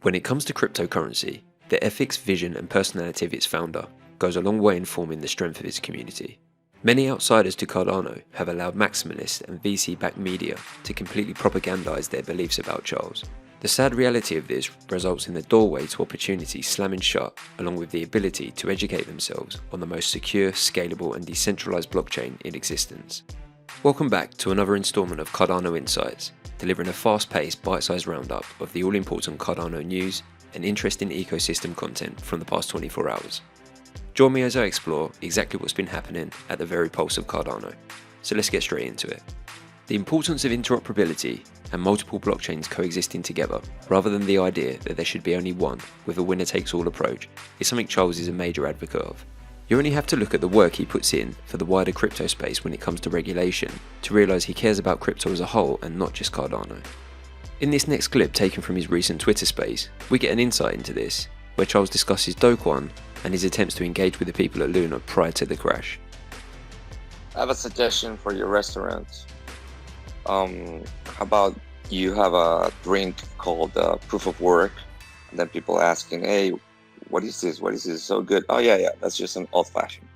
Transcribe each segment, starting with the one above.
When it comes to cryptocurrency, the ethics, vision and personality of its founder goes a long way in forming the strength of its community. Many outsiders to Cardano have allowed maximalist and VC-backed media to completely propagandize their beliefs about Charles. The sad reality of this results in the doorway to opportunity slamming shut, along with the ability to educate themselves on the most secure, scalable and decentralized blockchain in existence. Welcome back to another installment of Cardano Insights, delivering a fast-paced, bite-sized roundup of the all-important Cardano news and interesting ecosystem content from the past 24 hours. Join me as I explore exactly what's been happening at the very pulse of Cardano. So let's get straight into it. The importance of interoperability and multiple blockchains coexisting together, rather than the idea that there should be only one with a winner-takes-all approach, is something Charles is a major advocate of. You only have to look at the work he puts in for the wider crypto space when it comes to regulation to realise he cares about crypto as a whole and not just Cardano. In this next clip taken from his recent Twitter space, we get an insight into this, where Charles discusses Kwon and his attempts to engage with the people at Lunar prior to the crash. I have a suggestion for your restaurant. How about you have a drink called Proof of Work, and then people asking, hey, what is this? What is this? So good. Oh yeah, that's just an old fashioned.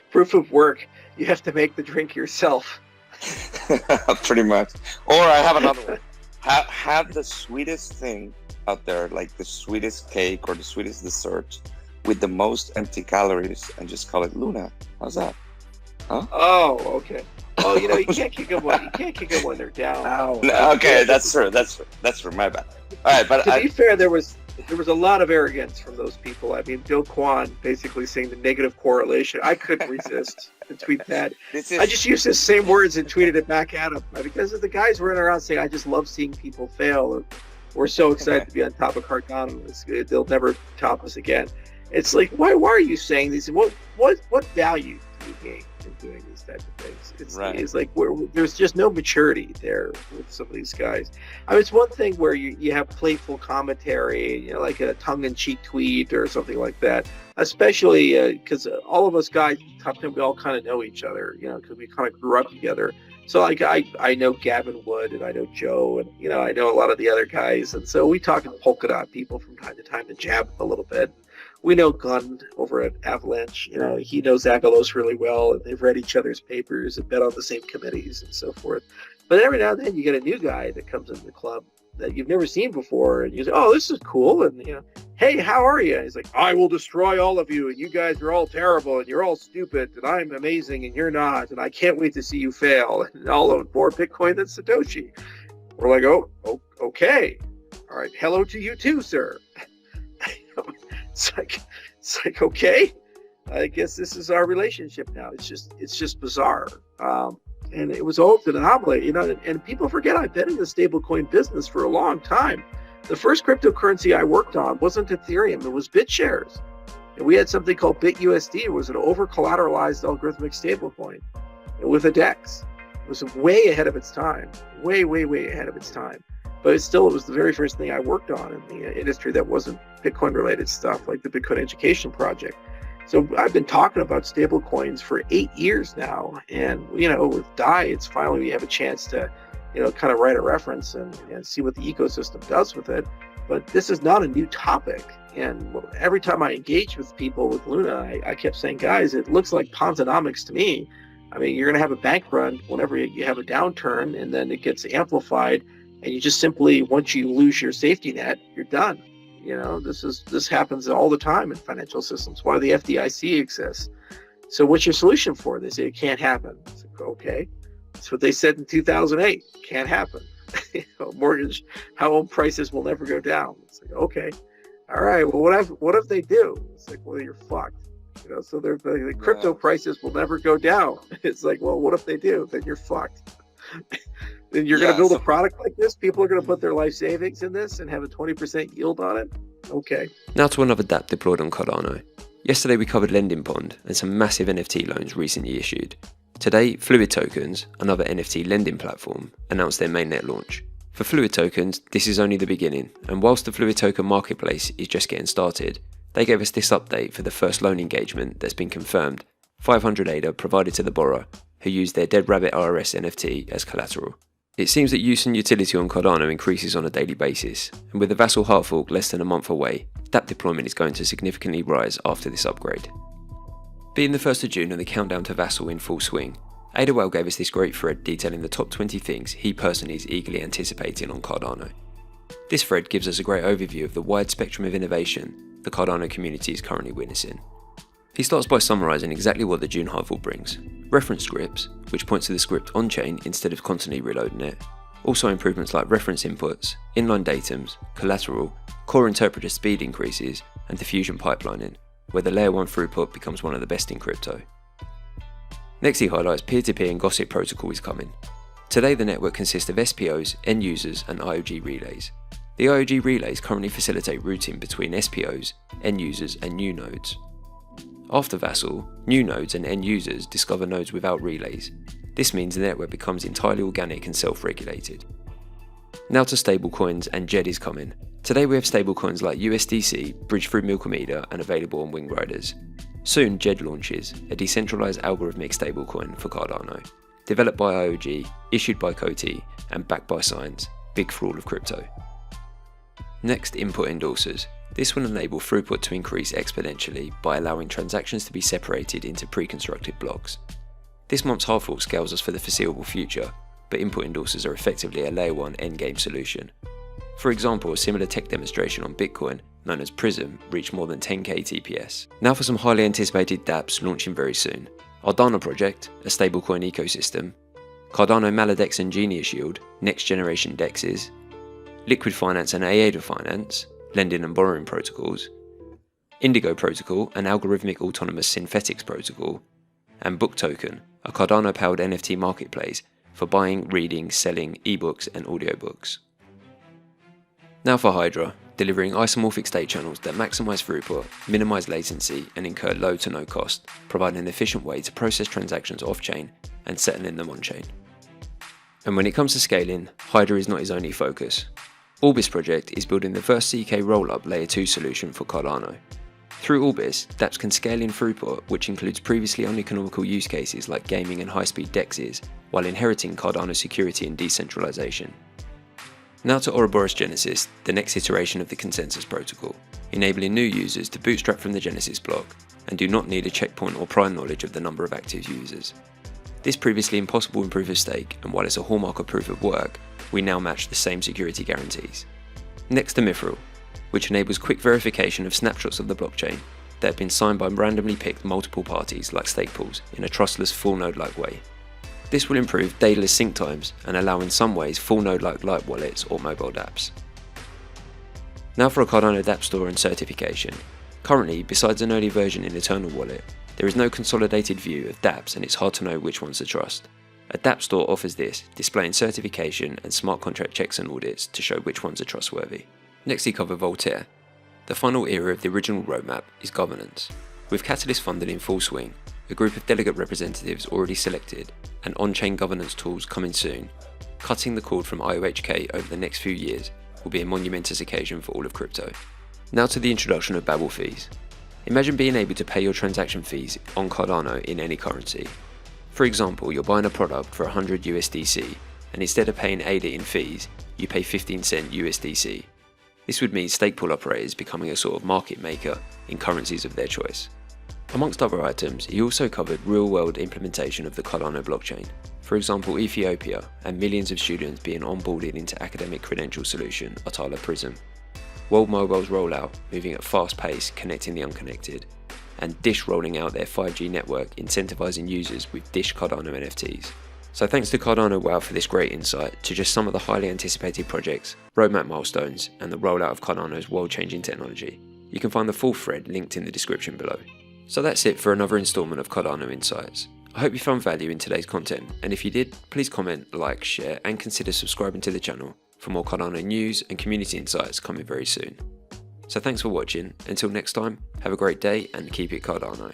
Proof of work. You have to make the drink yourself. Pretty much. Or I have another one. Have the sweetest thing out there, like the sweetest cake or the sweetest dessert with the most empty calories, and just call it Luna. How's that? Huh? Oh, okay. Oh, you can't kick them when they're down. No, okay, that's true. That's true. My bad. All right, but to be fair, there was a lot of arrogance from those people. I mean, Bill Kwon basically saying the negative correlation. I couldn't resist to tweet that. I just used the same words and tweeted it back at him because of the guys running around saying, "I just love seeing people fail." And we're so excited to be on top of Cardano. They'll never top us again. It's like, why are you saying these? What value do you gain in doing these types of things? It's like there's just no maturity there with some of these guys. I mean, it's one thing where you have playful commentary, like a tongue-in-cheek tweet or something like that. Especially because all of us guys, we all kind of know each other, because we kind of grew up together. So like I know Gavin Wood and I know Joe and I know a lot of the other guys, and so we talk to Polkadot people from time to time to jab a little bit. We know Gunn over at Avalanche. He knows Agalos really well, and they've read each other's papers and been on the same committees and so forth. But every now and then you get a new guy that comes into the club that you've never seen before, and you say, "Oh, this is cool," and "Hey, how are you?" And he's like, "I will destroy all of you, and you guys are all terrible, and you're all stupid, and I'm amazing, and you're not, and I can't wait to see you fail, and I'll own more Bitcoin than Satoshi." We're like, "Oh, okay, all right, hello to you too, sir." It's like okay, I guess this is our relationship now. It's just bizarre, and it was always an anomaly, And people forget I've been in the stablecoin business for a long time. The first cryptocurrency I worked on wasn't Ethereum; it was BitShares, and we had something called BitUSD. It was an over-collateralized algorithmic stablecoin with a DEX. It was way ahead of its time, way ahead of its time. But it was the very first thing I worked on in the industry that wasn't Bitcoin-related stuff, like the Bitcoin Education Project. So I've been talking about stable coins for 8 years now. And, with DAI, it's finally we have a chance to, kind of write a reference and see what the ecosystem does with it. But this is not a new topic. And every time I engage with people with Luna, I kept saying, guys, it looks like Ponzonomics to me. I mean, you're going to have a bank run whenever you have a downturn, and then it gets amplified. And you just simply, once you lose your safety net, you're done. This happens all the time in financial systems. Why the FDIC exists. So what's your solution for it? They say it can't happen. It's like, okay, that's what they said in 2008. Can't happen. Home prices will never go down. It's like, okay, all right. Well, what if they do? It's like, well, you're fucked. So the crypto prices will never go down. It's like, well, what if they do? Then you're fucked. Then you're going to build a product like this? People are going to put their life savings in this and have a 20% yield on it? Okay. Now to another dApp deployed on Cardano. Yesterday we covered Lending Pond and some massive NFT loans recently issued. Today, Fluid Tokens, another NFT lending platform, announced their mainnet launch. For Fluid Tokens, this is only the beginning, and whilst the Fluid Token marketplace is just getting started, they gave us this update for the first loan engagement that's been confirmed, 500 ADA provided to the borrower, who used their Dead Rabbit RS NFT as collateral. It seems that use and utility on Cardano increases on a daily basis, and with the Vassal hard fork less than a month away, dApp deployment is going to significantly rise after this upgrade. Being the 1st of June and the countdown to Vassal in full swing, Adewale gave us this great thread detailing the top 20 things he personally is eagerly anticipating on Cardano. This thread gives us a great overview of the wide spectrum of innovation the Cardano community is currently witnessing. He starts by summarising exactly what the June hard fork brings: reference scripts, which points to the script on-chain instead of constantly reloading it, also improvements like reference inputs, inline datums, collateral, core interpreter speed increases, and diffusion pipelining, where the layer 1 throughput becomes one of the best in crypto. Next he highlights peer-to-peer and gossip protocol is coming. Today the network consists of SPOs, end users, and IOG relays. The IOG relays currently facilitate routing between SPOs, end users, and new nodes. After Vassal, new nodes and end users discover nodes without relays. This means the network becomes entirely organic and self-regulated. Now to stablecoins, and JED is coming. Today we have stablecoins like USDC, bridged through Milkamida and available on Wing Riders. Soon JED launches, a decentralized algorithmic stablecoin for Cardano, developed by IOG, issued by Coty, and backed by Science, big for all of crypto. Next, input endorsers. This will enable throughput to increase exponentially by allowing transactions to be separated into pre-constructed blocks. This month's hard fork scales us for the foreseeable future, but input endorsers are effectively a layer 1 endgame solution. For example, a similar tech demonstration on Bitcoin, known as Prism, reached more than 10k TPS. Now for some highly anticipated dApps launching very soon. Cardano Project, a stablecoin ecosystem, Cardano Maladex and Genius Shield, next generation DEXs, Liquid Finance and AEDA Finance, lending and borrowing protocols, Indigo Protocol, an algorithmic autonomous synthetics protocol, and Book Token, a Cardano-powered NFT marketplace for buying, reading, selling ebooks and audiobooks. Now for Hydra, delivering isomorphic state channels that maximize throughput, minimize latency, and incur low to no cost, providing an efficient way to process transactions off-chain and settling them on-chain. And when it comes to scaling, Hydra is not his only focus. Orbis project is building the first CK rollup layer 2 solution for Cardano. Through Orbis, dApps can scale in throughput, which includes previously uneconomical use cases like gaming and high-speed DEXs, while inheriting Cardano security and decentralization. Now to Ouroboros Genesis, the next iteration of the consensus protocol, enabling new users to bootstrap from the Genesis block and do not need a checkpoint or prior knowledge of the number of active users. This previously impossible in proof of stake, and while it's a hallmark of proof of work, we now match the same security guarantees. Next to Mithril, which enables quick verification of snapshots of the blockchain that have been signed by randomly picked multiple parties like stake pools in a trustless full node-like way. This will improve dataless sync times and allow in some ways full node-like light wallets or mobile dApps. Now for a Cardano dApp store and certification. Currently, besides an early version in Eternal Wallet, there is no consolidated view of dApps and it's hard to know which ones to trust. A dApp store offers this, displaying certification and smart contract checks and audits to show which ones are trustworthy. Next we cover Voltaire. The final era of the original roadmap is governance. With Catalyst funded in full swing, a group of delegate representatives already selected, and on-chain governance tools coming soon, cutting the cord from IOHK over the next few years will be a monumentous occasion for all of crypto. Now to the introduction of Babel fees. Imagine being able to pay your transaction fees on Cardano in any currency. For example, you're buying a product for 100 USDC, and instead of paying ADA in fees, you pay 15 cent USDC. This would mean stake pool operators becoming a sort of market maker in currencies of their choice. Amongst other items, he also covered real-world implementation of the Cardano blockchain, for example Ethiopia and millions of students being onboarded into academic credential solution Atala Prism, World Mobile's rollout moving at fast pace connecting the unconnected, and Dish rolling out their 5G network incentivizing users with Dish Cardano NFTs. So thanks to Cardano WOW for this great insight to just some of the highly anticipated projects, roadmap milestones, and the rollout of Cardano's world-changing technology. You can find the full thread linked in the description below. So that's it for another installment of Cardano Insights. I hope you found value in today's content, and if you did, please comment, like, share, and consider subscribing to the channel for more Cardano news and community insights coming very soon. So thanks for watching, until next time, have a great day and keep it Cardano.